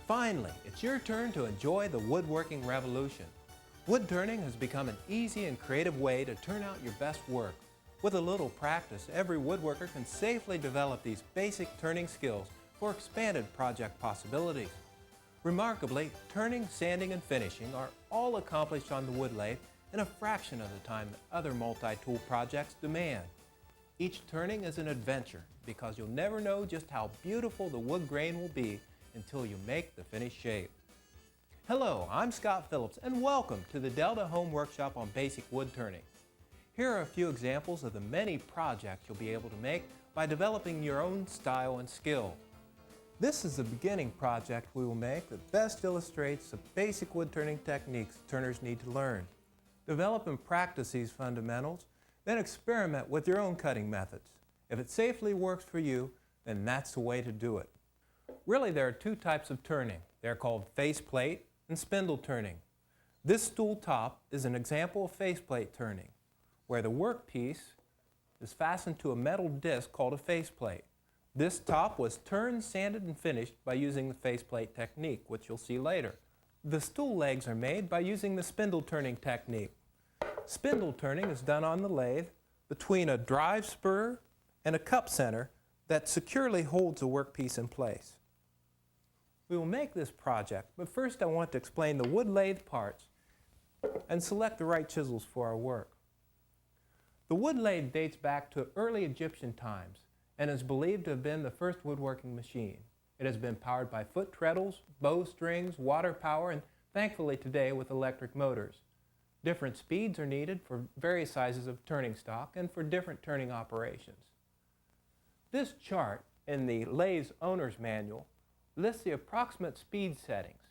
Finally, it's your turn to enjoy the woodworking revolution. Wood turning has become an easy and creative way to turn out your best work. With a little practice, every woodworker can safely develop these basic turning skills for expanded project possibilities. Remarkably, turning, sanding, and finishing are all accomplished on the wood lathe in a fraction of the time that other multi-tool projects demand. Each turning is an adventure because you'll never know just how beautiful the wood grain will be until you make the finished shape. Hello, I'm Scott Phillips and welcome to the Delta Home Workshop on Basic Wood Turning. Here are a few examples of the many projects you'll be able to make by developing your own style and skill. This is the beginning project we will make that best illustrates the basic wood turning techniques turners need to learn. Develop and practice these fundamentals, then experiment with your own cutting methods. If it safely works for you, then that's the way to do it. Really, there are two types of turning. They're called faceplate and spindle turning. This stool top is an example of faceplate turning, where the workpiece is fastened to a metal disc called a faceplate. This top was turned, sanded, and finished by using the faceplate technique, which you'll see later. The stool legs are made by using the spindle turning technique. Spindle turning is done on the lathe between a drive spur and a cup center that securely holds the workpiece in place. We will make this project, but first I want to explain the wood lathe parts and select the right chisels for our work. The wood lathe dates back to early Egyptian times and is believed to have been the first woodworking machine. It has been powered by foot treadles, bowstrings, water power, and thankfully today with electric motors. Different speeds are needed for various sizes of turning stock and for different turning operations. This chart in the lathe's owner's manual lists the approximate speed settings.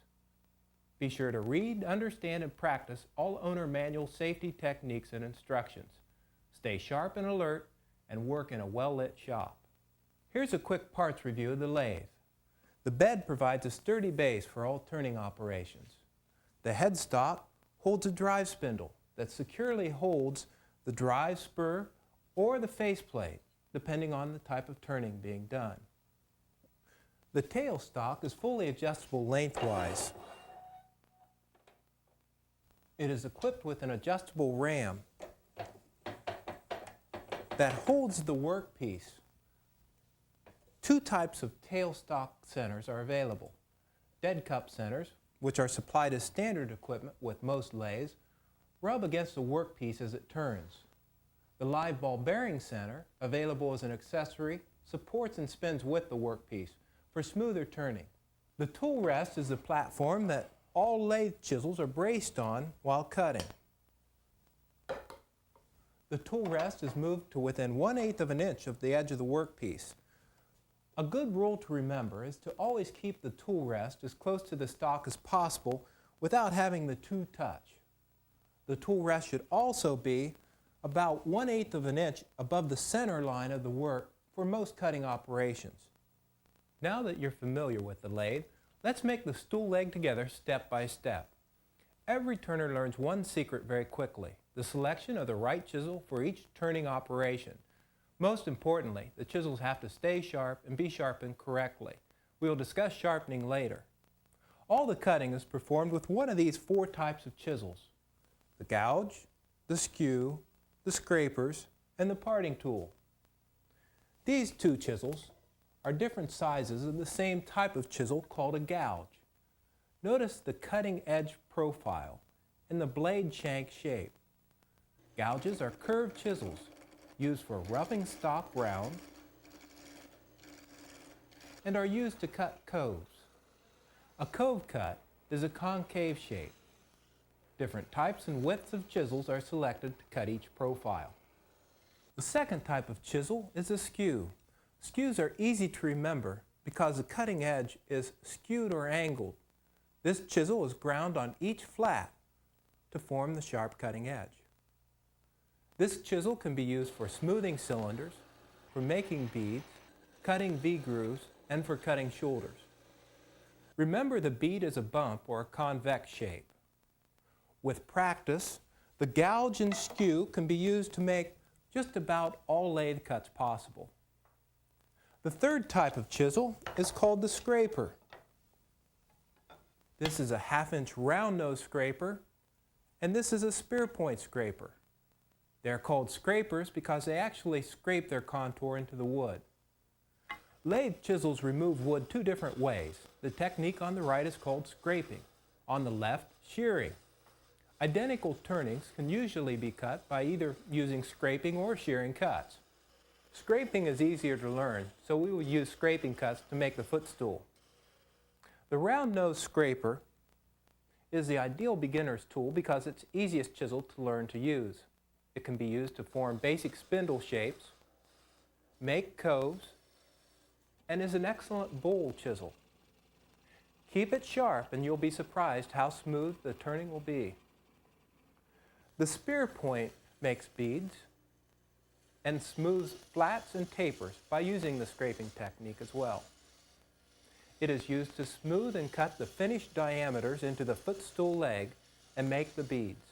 Be sure to read, understand, and practice all owner manual safety techniques and instructions. Stay sharp and alert and work in a well-lit shop. Here's a quick parts review of the lathe. The bed provides a sturdy base for all turning operations. The headstock holds a drive spindle that securely holds the drive spur or the faceplate, depending on the type of turning being done. The tailstock is fully adjustable lengthwise. It is equipped with an adjustable ram that holds the workpiece. Two types of tailstock centers are available. Dead cup centers, which are supplied as standard equipment with most lathes, rub against the workpiece as it turns. The live ball bearing center, available as an accessory, supports and spins with the workpiece for smoother turning. The tool rest is the platform that all lathe chisels are braced on while cutting. The tool rest is moved to within 1/8 of an inch of the edge of the workpiece. A good rule to remember is to always keep the tool rest as close to the stock as possible without having the two touch. The tool rest should also be about 1/8 of an inch above the center line of the work for most cutting operations. Now that you're familiar with the lathe, let's make the stool leg together step by step. Every turner learns one secret very quickly: the selection of the right chisel for each turning operation. Most importantly, the chisels have to stay sharp and be sharpened correctly. We will discuss sharpening later. All the cutting is performed with one of these four types of chisels: the gouge, the skew, the scrapers, and the parting tool. These two chisels are different sizes of the same type of chisel called a gouge. Notice the cutting edge profile and the blade shank shape. Gouges are curved chisels used for roughing stock round and are used to cut coves. A cove cut is a concave shape. Different types and widths of chisels are selected to cut each profile. The second type of chisel is a skew. Skews are easy to remember because the cutting edge is skewed or angled. This chisel is ground on each flat to form the sharp cutting edge. This chisel can be used for smoothing cylinders, for making beads, cutting V-grooves, and for cutting shoulders. Remember, the bead is a bump or a convex shape. With practice, the gouge and skew can be used to make just about all lathe cuts possible. The third type of chisel is called the scraper. This is a 1/2-inch round nose scraper, and this is a spear point scraper. They're called scrapers because they actually scrape their contour into the wood. Lathe chisels remove wood 2 different ways. The technique on the right is called scraping. On the left, shearing. Identical turnings can usually be cut by either using scraping or shearing cuts. Scraping is easier to learn, so we will use scraping cuts to make the footstool. The round nose scraper is the ideal beginner's tool because it's easiest chisel to learn to use. It can be used to form basic spindle shapes, make coves, and is an excellent bowl chisel. Keep it sharp and you'll be surprised how smooth the turning will be. The spear point makes beads and smooths flats and tapers by using the scraping technique as well. It is used to smooth and cut the finished diameters into the footstool leg and make the beads.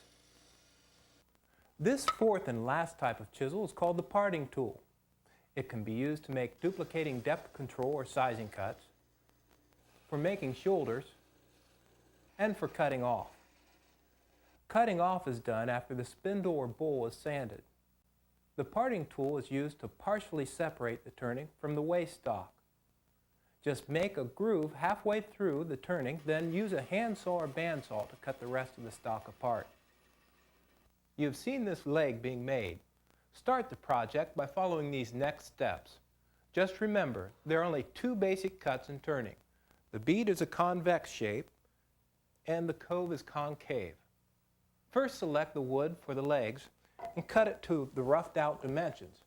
This 4th and last type of chisel is called the parting tool. It can be used to make duplicating depth control or sizing cuts, for making shoulders, and for cutting off. Cutting off is done after the spindle or bowl is sanded. The parting tool is used to partially separate the turning from the waste stock. Just make a groove halfway through the turning, then use a handsaw or bandsaw to cut the rest of the stock apart. You have seen this leg being made. Start the project by following these next steps. Just remember, there are only 2 basic cuts in turning. The bead is a convex shape, and the cove is concave. First, select the wood for the legs and cut it to the roughed out dimensions.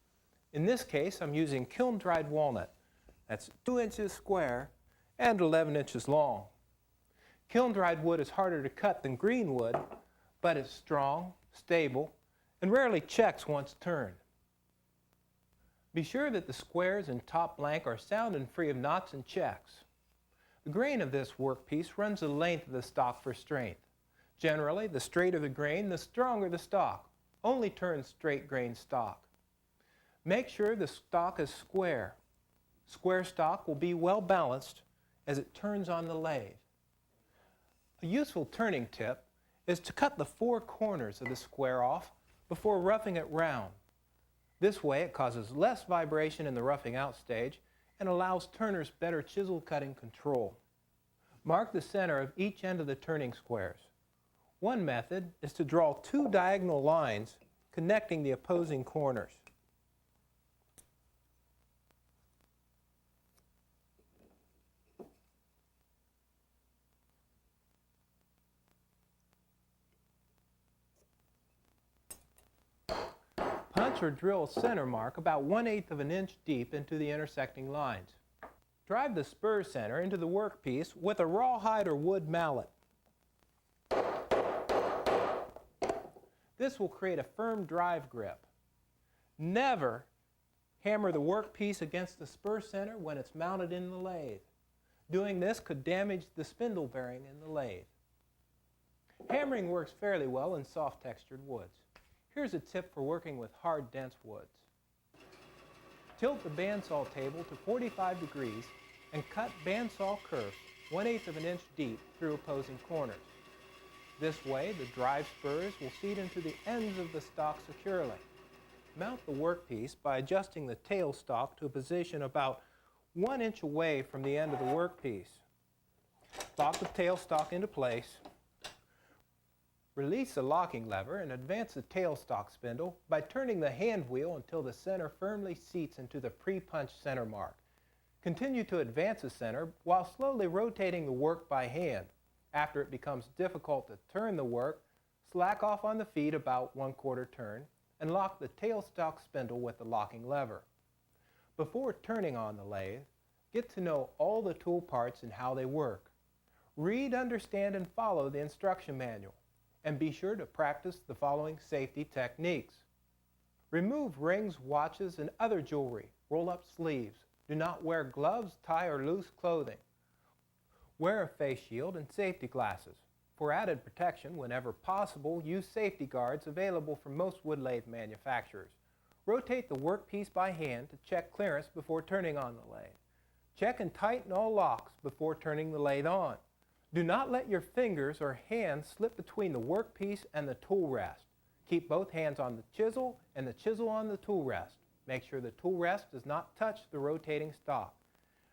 In this case, I'm using kiln-dried walnut. That's 2 inches square and 11 inches long. Kiln-dried wood is harder to cut than green wood, but it's strong, stable, and rarely checks once turned. Be sure that the squares and top blank are sound and free of knots and checks. The grain of this workpiece runs the length of the stock for strength. Generally, the straighter the grain, the stronger the stock. Only turn straight grain stock. Make sure the stock is square. Square stock will be well balanced as it turns on the lathe. A useful turning tip is to cut the 4 corners of the square off before roughing it round. This way it causes less vibration in the roughing out stage and allows turners better chisel cutting control. Mark the center of each end of the turning squares. One method is to draw 2 diagonal lines connecting the opposing corners. Punch or drill a center mark about 1/8 of an inch deep into the intersecting lines. Drive the spur center into the workpiece with a rawhide or wood mallet. This will create a firm drive grip. Never hammer the workpiece against the spur center when it's mounted in the lathe. Doing this could damage the spindle bearing in the lathe. Hammering works fairly well in soft textured woods. Here's a tip for working with hard, dense woods. Tilt the bandsaw table to 45 degrees and cut bandsaw curves 1/8 of an inch deep through opposing corners. This way, the drive spurs will seat into the ends of the stock securely. Mount the workpiece by adjusting the tail stock to a position about 1 inch away from the end of the workpiece. Lock the tail stock into place. Release the locking lever and advance the tailstock spindle by turning the hand wheel until the center firmly seats into the pre-punched center mark. Continue to advance the center while slowly rotating the work by hand. After it becomes difficult to turn the work, slack off on the feet about 1/4 turn and lock the tailstock spindle with the locking lever. Before turning on the lathe, get to know all the tool parts and how they work. Read, understand, and follow the instruction manual. And be sure to practice the following safety techniques. Remove rings, watches, and other jewelry. Roll up sleeves. Do not wear gloves, tie, or loose clothing. Wear a face shield and safety glasses. For added protection, whenever possible, use safety guards available from most wood lathe manufacturers. Rotate the workpiece by hand to check clearance before turning on the lathe. Check and tighten all locks before turning the lathe on. Do not let your fingers or hands slip between the workpiece and the tool rest. Keep both hands on the chisel and the chisel on the tool rest. Make sure the tool rest does not touch the rotating stock.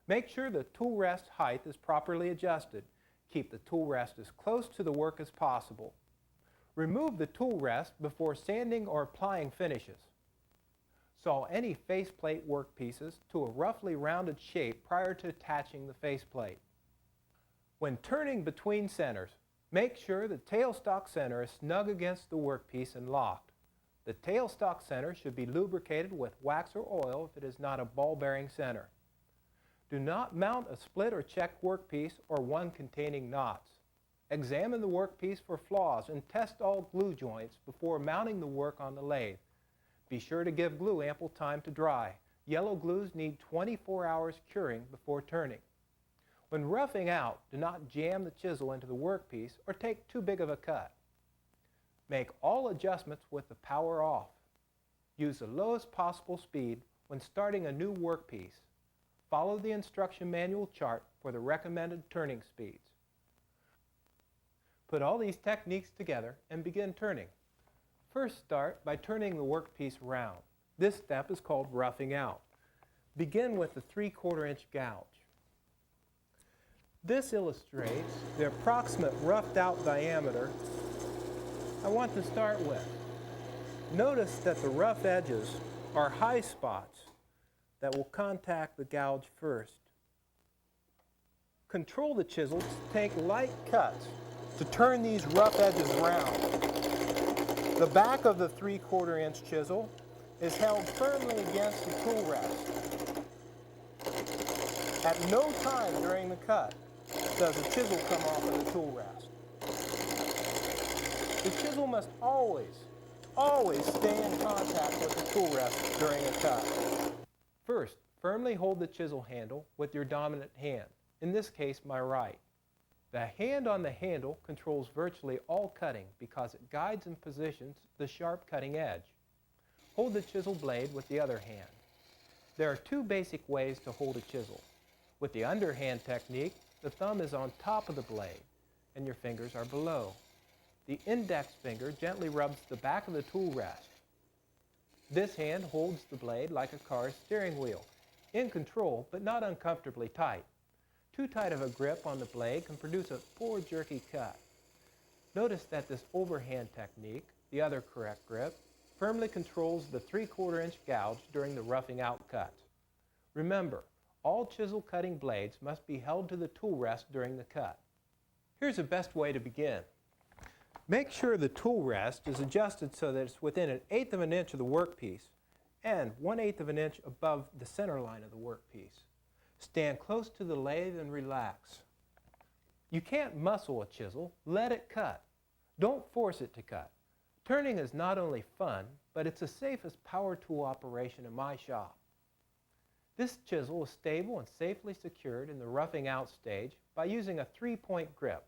Make sure the tool rest height is properly adjusted. Keep the tool rest as close to the work as possible. Remove the tool rest before sanding or applying finishes. Saw any faceplate workpieces to a roughly rounded shape prior to attaching the faceplate. When turning between centers, make sure the tailstock center is snug against the workpiece and locked. The tailstock center should be lubricated with wax or oil if it is not a ball-bearing center. Do not mount a split or checked workpiece or one containing knots. Examine the workpiece for flaws and test all glue joints before mounting the work on the lathe. Be sure to give glue ample time to dry. Yellow glues need 24 hours curing before turning. When roughing out, do not jam the chisel into the workpiece or take too big of a cut. Make all adjustments with the power off. Use the lowest possible speed when starting a new workpiece. Follow the instruction manual chart for the recommended turning speeds. Put all these techniques together and begin turning. First, start by turning the workpiece round. This step is called roughing out. Begin with the 3/4 inch gouge. This illustrates the approximate roughed out diameter I want to start with. Notice that the rough edges are high spots that will contact the gouge first. Control the chisel to take light cuts to turn these rough edges round. The back of the 3/4 inch chisel is held firmly against the tool rest. At no time during the cut does the chisel come off of the tool rest. The chisel must always stay in contact with the tool rest during a cut. First, firmly hold the chisel handle with your dominant hand, in this case my right. The hand on the handle controls virtually all cutting because it guides and positions the sharp cutting edge. Hold the chisel blade with the other hand. There are two basic ways to hold a chisel. With the underhand technique, the thumb is on top of the blade and your fingers are below. The index finger gently rubs the back of the tool rest. This hand holds the blade like a car's steering wheel, in control but not uncomfortably tight. Too tight of a grip on the blade can produce a poor jerky cut. Notice that this overhand technique, the other correct grip, firmly controls the 3/4 inch gouge during the roughing out cuts. Remember, all chisel cutting blades must be held to the tool rest during the cut. Here's the best way to begin. Make sure the tool rest is adjusted so that it's within 1/8 of an inch of the workpiece and 1/8 of an inch above the center line of the workpiece. Stand close to the lathe and relax. You can't muscle a chisel, let it cut. Don't force it to cut. Turning is not only fun, but it's the safest power tool operation in my shop. This chisel is stable and safely secured in the roughing out stage by using a 3-point grip.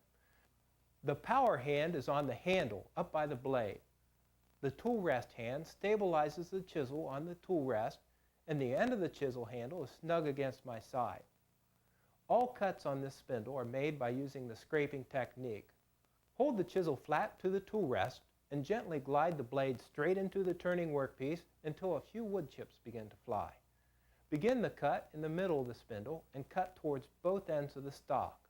The power hand is on the handle up by the blade. The tool rest hand stabilizes the chisel on the tool rest and the end of the chisel handle is snug against my side. All cuts on this spindle are made by using the scraping technique. Hold the chisel flat to the tool rest and gently glide the blade straight into the turning workpiece until a few wood chips begin to fly. Begin the cut in the middle of the spindle and cut towards both ends of the stock.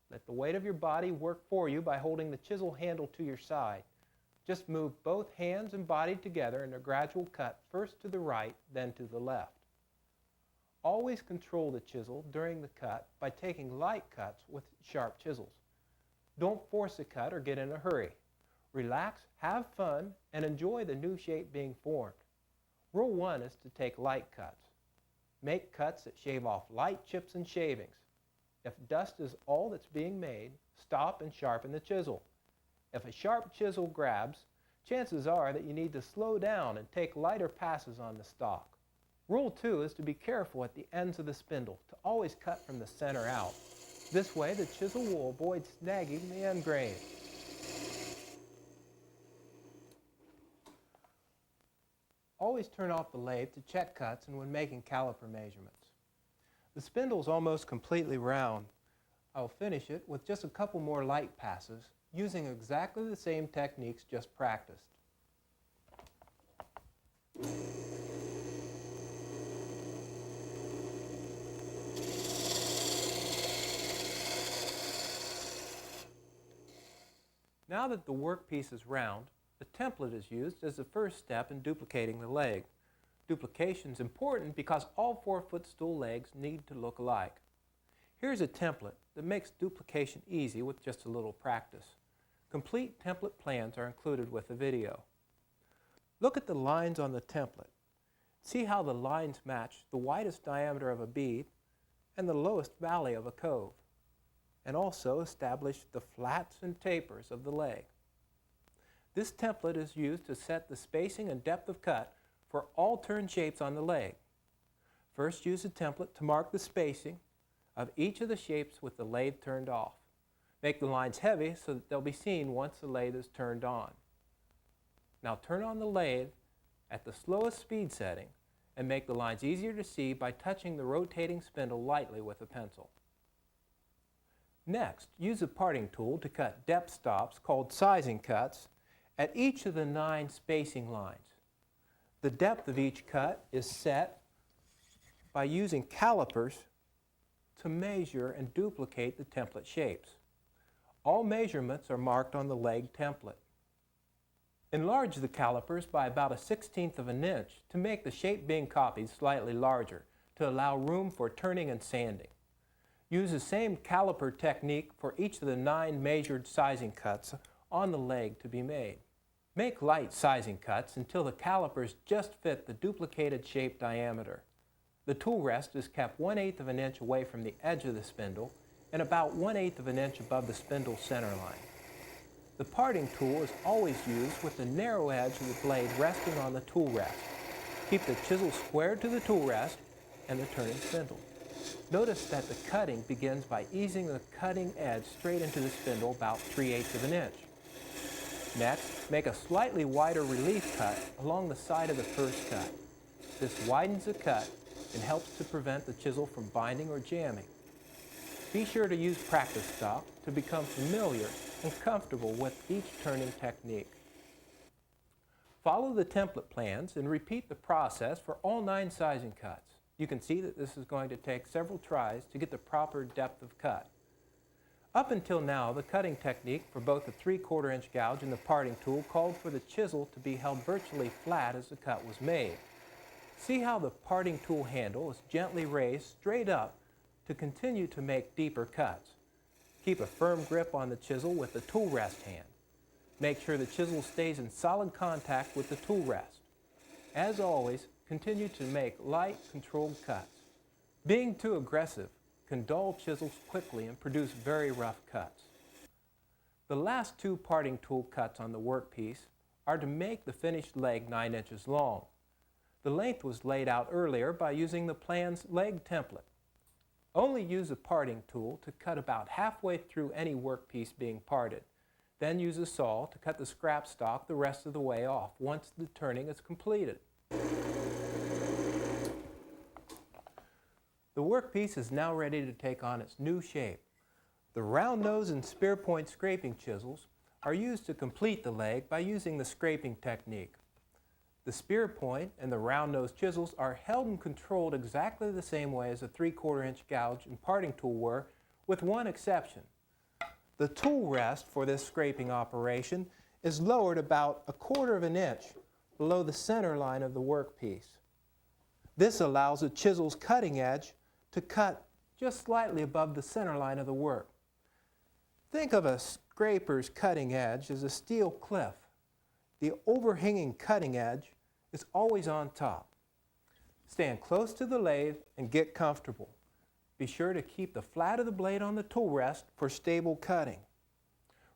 Let the weight of your body work for you by holding the chisel handle to your side. Just move both hands and body together in a gradual cut, first to the right, then to the left. Always control the chisel during the cut by taking light cuts with sharp chisels. Don't force a cut or get in a hurry. Relax, have fun, and enjoy the new shape being formed. Rule 1 is to take light cuts. Make cuts that shave off light chips and shavings. If dust is all that's being made, stop and sharpen the chisel. If a sharp chisel grabs, chances are that you need to slow down and take lighter passes on the stock. Rule 2 is to be careful at the ends of the spindle, to always cut from the center out. This way the chisel will avoid snagging the end grain. Always turn off the lathe to check cuts and when making caliper measurements. The spindle is almost completely round. I'll finish it with just a couple more light passes using exactly the same techniques just practiced. Now that the workpiece is round, a template is used as the first step in duplicating the leg. Duplication is important because all 4 footstool legs need to look alike. Here's a template that makes duplication easy with just a little practice. Complete template plans are included with the video. Look at the lines on the template. See how the lines match the widest diameter of a bead and the lowest valley of a cove, and also establish the flats and tapers of the leg. This template is used to set the spacing and depth of cut for all turn shapes on the leg. First, use the template to mark the spacing of each of the shapes with the lathe turned off. Make the lines heavy so that they'll be seen once the lathe is turned on. Now turn on the lathe at the slowest speed setting and make the lines easier to see by touching the rotating spindle lightly with a pencil. Next, use a parting tool to cut depth stops called sizing cuts at each of the 9 spacing lines. The depth of each cut is set by using calipers to measure and duplicate the template shapes. All measurements are marked on the leg template. Enlarge the calipers by about 1/16 of an inch to make the shape being copied slightly larger to allow room for turning and sanding. Use the same caliper technique for each of the 9 measured sizing cuts on the leg to be made. Make light sizing cuts until the calipers just fit the duplicated shape diameter. The tool rest is kept 1/8 of an inch away from the edge of the spindle and about 1/8 of an inch above the spindle center line. The parting tool is always used with the narrow edge of the blade resting on the tool rest. Keep the chisel square to the tool rest and the turning spindle. Notice that the cutting begins by easing the cutting edge straight into the spindle about 3/8 of an inch. Next, make a slightly wider relief cut along the side of the first cut. This widens the cut and helps to prevent the chisel from binding or jamming. Be sure to use practice stock to become familiar and comfortable with each turning technique. Follow the template plans and repeat the process for all 9 sizing cuts. You can see that this is going to take several tries to get the proper depth of cut. Up until now, the cutting technique for both the 3/4 inch gouge and the parting tool called for the chisel to be held virtually flat as the cut was made. See how the parting tool handle is gently raised straight up to continue to make deeper cuts. Keep a firm grip on the chisel with the tool rest hand. Make sure the chisel stays in solid contact with the tool rest. As always, continue to make light, controlled cuts. Being too aggressive can dull chisels quickly and produce very rough cuts. The last 2 parting tool cuts on the workpiece are to make the finished leg 9 inches long. The length was laid out earlier by using the plan's leg template. Only use a parting tool to cut about halfway through any workpiece being parted. Then use a saw to cut the scrap stock the rest of the way off once the turning is completed. The workpiece is now ready to take on its new shape. The round nose and spear point scraping chisels are used to complete the leg by using the scraping technique. The spear point and the round nose chisels are held and controlled exactly the same way as the 3/4 inch gouge and parting tool were, with one exception. The tool rest for this scraping operation is lowered about 1/4 of an inch below the center line of the workpiece. This allows the chisel's cutting edge to cut just slightly above the center line of the work. Think of a scraper's cutting edge as a steel cliff. The overhanging cutting edge is always on top. Stand close to the lathe and get comfortable. Be sure to keep the flat of the blade on the tool rest for stable cutting.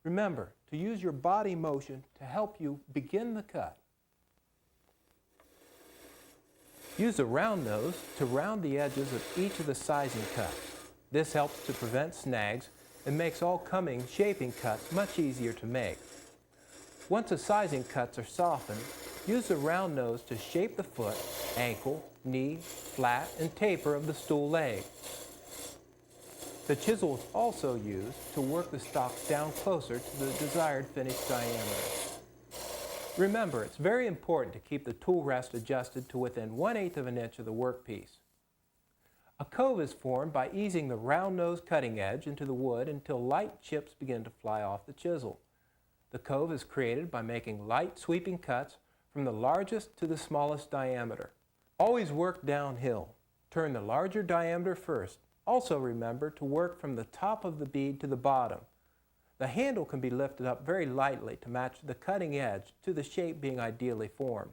Remember to use your body motion to help you begin the cut. Use a round nose to round the edges of each of the sizing cuts. This helps to prevent snags and makes all coming shaping cuts much easier to make. Once the sizing cuts are softened, use the round nose to shape the foot, ankle, knee, flat, and taper of the stool leg. The chisel is also used to work the stocks down closer to the desired finished diameter. Remember, it's very important to keep the tool rest adjusted to within 1/8 of an inch of the workpiece. A cove is formed by easing the round-nosed cutting edge into the wood until light chips begin to fly off the chisel. The cove is created by making light sweeping cuts from the largest to the smallest diameter. Always work downhill. Turn the larger diameter first. Also remember to work from the top of the bead to the bottom. The handle can be lifted up very lightly to match the cutting edge to the shape being ideally formed.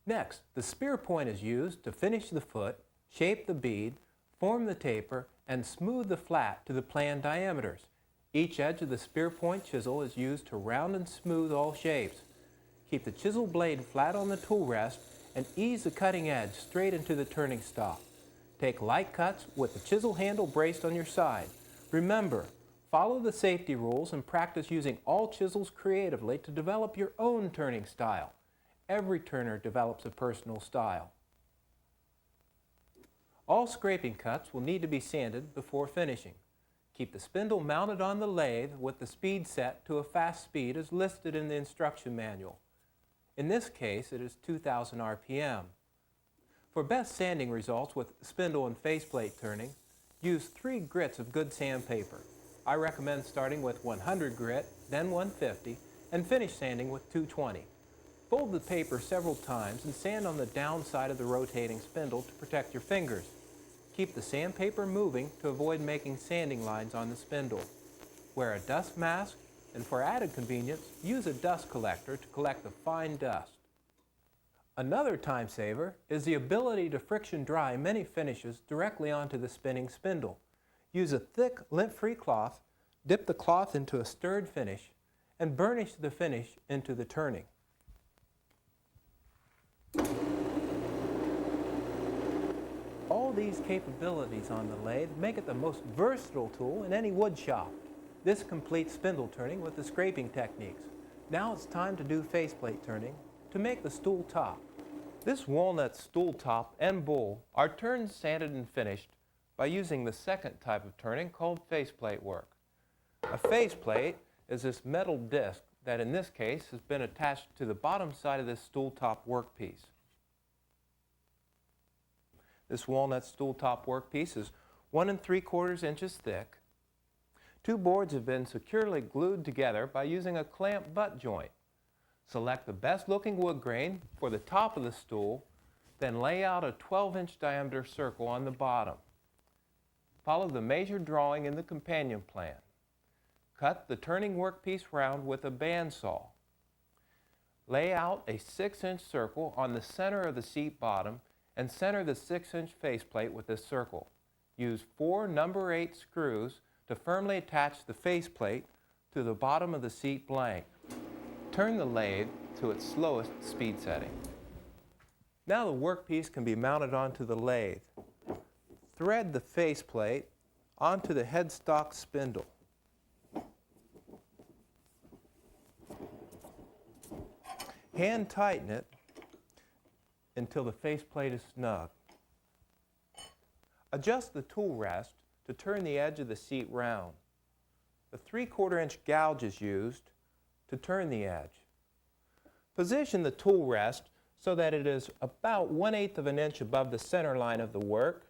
Next, the spear point is used to finish the foot, shape the bead, form the taper, and smooth the flat to the planned diameters. Each edge of the spear point chisel is used to round and smooth all shapes. Keep the chisel blade flat on the tool rest and ease the cutting edge straight into the turning stock. Take light cuts with the chisel handle braced on your side. Remember, follow the safety rules and practice using all chisels creatively to develop your own turning style. Every turner develops a personal style. All scraping cuts will need to be sanded before finishing. Keep the spindle mounted on the lathe with the speed set to a fast speed as listed in the instruction manual. In this case, it is 2000 RPM. For best sanding results with spindle and faceplate turning, use 3 grits of good sandpaper. I recommend starting with 100 grit, then 150, and finish sanding with 220. Fold the paper several times and sand on the downside of the rotating spindle to protect your fingers. Keep the sandpaper moving to avoid making sanding lines on the spindle. Wear a dust mask, and for added convenience, use a dust collector to collect the fine dust. Another time saver is the ability to friction dry many finishes directly onto the spinning spindle. Use a thick, lint-free cloth, dip the cloth into a stirred finish, and burnish the finish into the turning. All these capabilities on the lathe make it the most versatile tool in any wood shop. This completes spindle turning with the scraping techniques. Now it's time to do faceplate turning to make the stool top. This walnut stool top and bowl are turned, sanded, and finished by using the second type of turning called faceplate work. A faceplate is this metal disc that in this case has been attached to the bottom side of this stool top workpiece. This walnut stool top workpiece is 1 3/4 inches thick. 2 boards have been securely glued together by using a clamp butt joint. Select the best looking wood grain for the top of the stool, then lay out a 12-inch diameter circle on the bottom. Follow the measured drawing in the companion plan. Cut the turning workpiece round with a bandsaw. Lay out a 6-inch circle on the center of the seat bottom and center the 6-inch faceplate with this circle. Use 4 number 8 screws to firmly attach the faceplate to the bottom of the seat blank. Turn the lathe to its slowest speed setting. Now the workpiece can be mounted onto the lathe. Thread the faceplate onto the headstock spindle. Hand tighten it until the faceplate is snug. Adjust the tool rest to turn the edge of the seat round. The 3/4 inch gouge is used to turn the edge. Position the tool rest so that it is about 1/8 of an inch above the center line of the work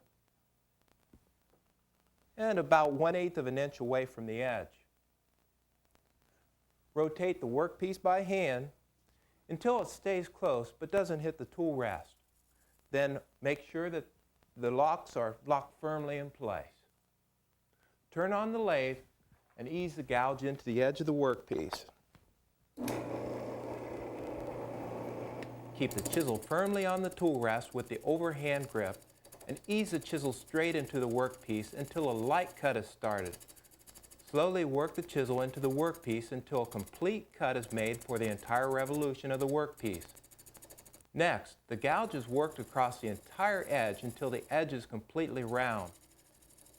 and about 1/8 of an inch away from the edge. Rotate the workpiece by hand until it stays close but doesn't hit the tool rest. Then make sure that the locks are locked firmly in place. Turn on the lathe and ease the gouge into the edge of the workpiece. Keep the chisel firmly on the tool rest with the overhand grip and ease the chisel straight into the workpiece until a light cut is started. Slowly work the chisel into the workpiece until a complete cut is made for the entire revolution of the workpiece. Next, the gouge is worked across the entire edge until the edge is completely round.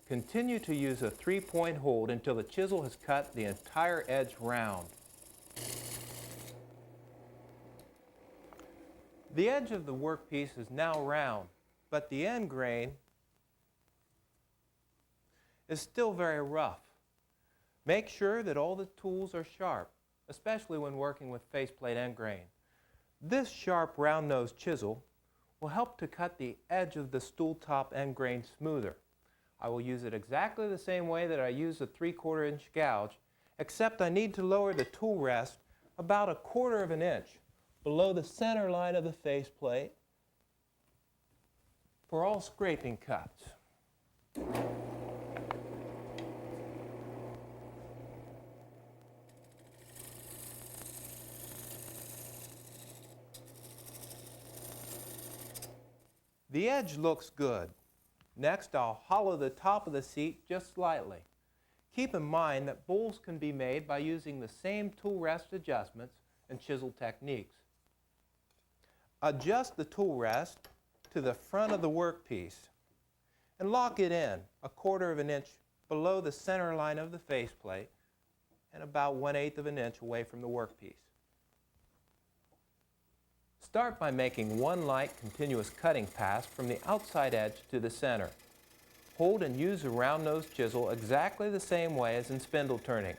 Continue to use a 3-point hold until the chisel has cut the entire edge round. The edge of the workpiece is now round, but the end grain is still very rough. Make sure that all the tools are sharp, especially when working with faceplate end grain. This sharp round-nosed chisel will help to cut the edge of the stool top end grain smoother. I will use it exactly the same way that I use a 3/4 inch gouge, except I need to lower the tool rest about 1/4 of an inch below the center line of the faceplate for all scraping cuts. The edge looks good. Next, I'll hollow the top of the seat just slightly. Keep in mind that bowls can be made by using the same tool rest adjustments and chisel techniques. Adjust the tool rest to the front of the workpiece and lock it in 1/4 of an inch below the center line of the faceplate and about 1/8 of an inch away from the workpiece. Start by making one light continuous cutting pass from the outside edge to the center. Hold and use a round-nosed chisel exactly the same way as in spindle turning.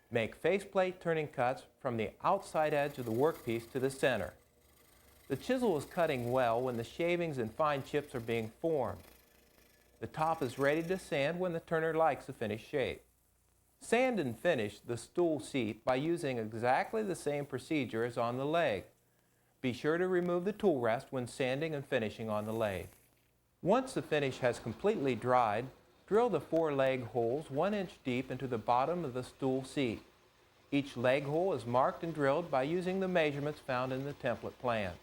Make faceplate turning cuts from the outside edge of the workpiece to the center. The chisel is cutting well when the shavings and fine chips are being formed. The top is ready to sand when the turner likes a finished shape. Sand and finish the stool seat by using exactly the same procedure as on the lathe. Be sure to remove the tool rest when sanding and finishing on the lathe. Once the finish has completely dried, drill the 4 leg holes 1 inch deep into the bottom of the stool seat. Each leg hole is marked and drilled by using the measurements found in the template plan.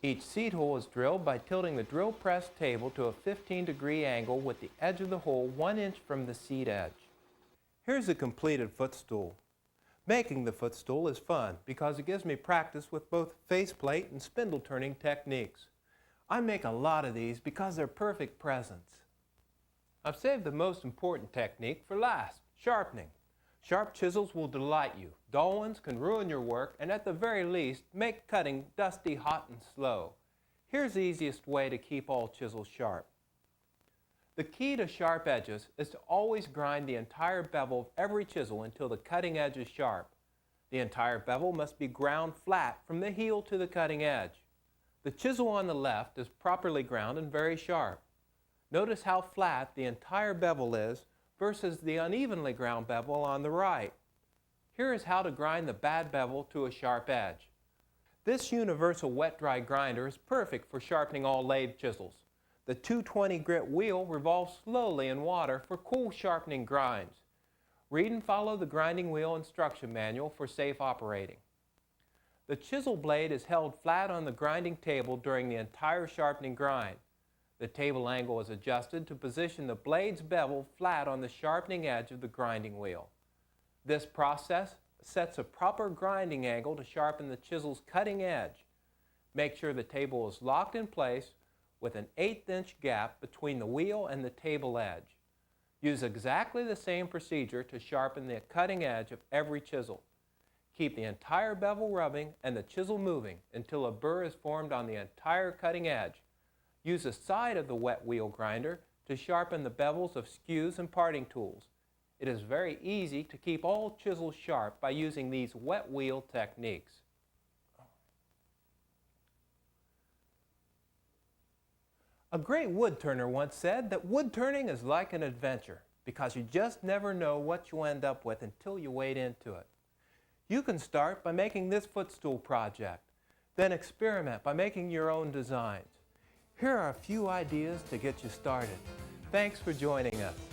Each seat hole is drilled by tilting the drill press table to a 15-degree angle with the edge of the hole 1 inch from the seat edge. Here's a completed footstool. Making the footstool is fun because it gives me practice with both faceplate and spindle turning techniques. I make a lot of these because they're perfect presents. I've saved the most important technique for last, sharpening. Sharp chisels will delight you. Dull ones can ruin your work and at the very least make cutting dusty, hot, and slow. Here's the easiest way to keep all chisels sharp. The key to sharp edges is to always grind the entire bevel of every chisel until the cutting edge is sharp. The entire bevel must be ground flat from the heel to the cutting edge. The chisel on the left is properly ground and very sharp. Notice how flat the entire bevel is versus the unevenly ground bevel on the right. Here is how to grind the bad bevel to a sharp edge. This universal wet-dry grinder is perfect for sharpening all lathe chisels. The 220 grit wheel revolves slowly in water for cool sharpening grinds. Read and follow the grinding wheel instruction manual for safe operating. The chisel blade is held flat on the grinding table during the entire sharpening grind. The table angle is adjusted to position the blade's bevel flat on the sharpening edge of the grinding wheel. This process sets a proper grinding angle to sharpen the chisel's cutting edge. Make sure the table is locked in place with an 1/8 inch gap between the wheel and the table edge. Use exactly the same procedure to sharpen the cutting edge of every chisel. Keep the entire bevel rubbing and the chisel moving until a burr is formed on the entire cutting edge. Use the side of the wet wheel grinder to sharpen the bevels of skews and parting tools. It is very easy to keep all chisels sharp by using these wet wheel techniques. A great wood turner once said that wood turning is like an adventure because you just never know what you end up with until you wade into it. You can start by making this footstool project, then experiment by making your own designs. Here are a few ideas to get you started. Thanks for joining us.